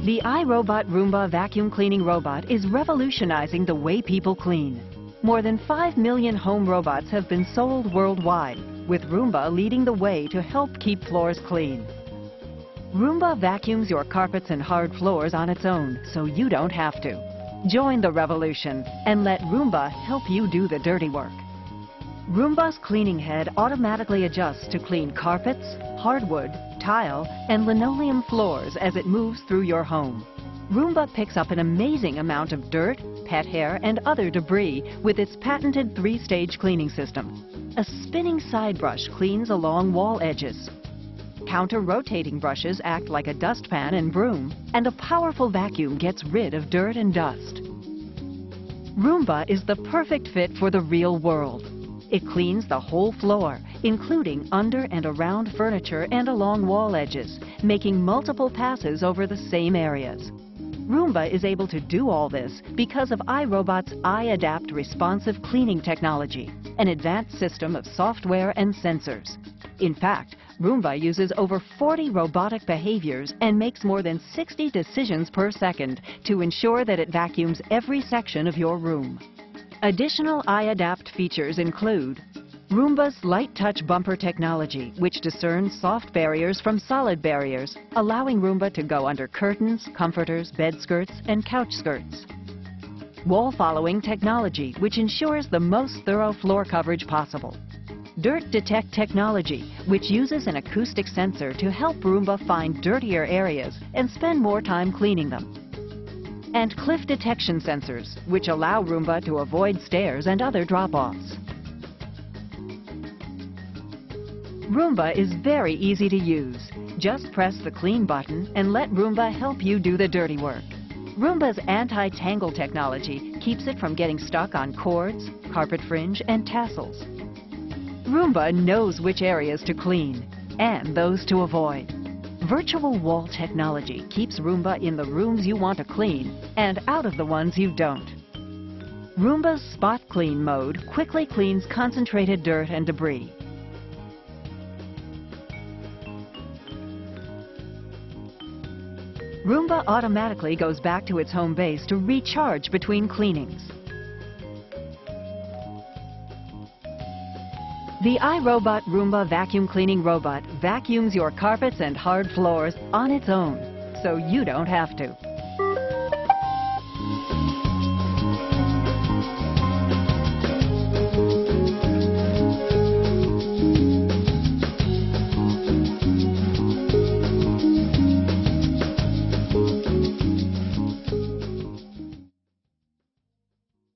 The iRobot Roomba vacuum cleaning robot is revolutionizing the way people clean. More than 5 million home robots have been sold worldwide, with Roomba leading the way to help keep floors clean. Roomba vacuums your carpets and hard floors on its own, so you don't have to. Join the revolution and let Roomba help you do the dirty work. Roomba's cleaning head automatically adjusts to clean carpets, hardwood, tile, and linoleum floors as it moves through your home. Roomba picks up an amazing amount of dirt, pet hair, and other debris with its patented 3-stage cleaning system. A spinning side brush cleans along wall edges. Counter-rotating brushes act like a dustpan and broom, and a powerful vacuum gets rid of dirt and dust. Roomba is the perfect fit for the real world. It cleans the whole floor, including under and around furniture and along wall edges, making multiple passes over the same areas. Roomba is able to do all this because of iRobot's iAdapt responsive cleaning technology, an advanced system of software and sensors. In fact, Roomba uses over 40 robotic behaviors and makes more than 60 decisions per second to ensure that it vacuums every section of your room. Additional iAdapt features include Roomba's light touch bumper technology, which discerns soft barriers from solid barriers, allowing Roomba to go under curtains, comforters, bed skirts, and couch skirts. Wall following technology, which ensures the most thorough floor coverage possible. Dirt Detect technology, which uses an acoustic sensor to help Roomba find dirtier areas and spend more time cleaning them. And cliff detection sensors, which allow Roomba to avoid stairs and other drop-offs. Roomba is very easy to use. Just press the clean button and let Roomba help you do the dirty work. Roomba's anti-tangle technology keeps it from getting stuck on cords, carpet fringe, and tassels. Roomba knows which areas to clean and those to avoid. Virtual wall technology keeps Roomba in the rooms you want to clean and out of the ones you don't. Roomba's Spot Clean mode quickly cleans concentrated dirt and debris. Roomba automatically goes back to its home base to recharge between cleanings. The iRobot Roomba vacuum cleaning robot vacuums your carpets and hard floors on its own, so you don't have to.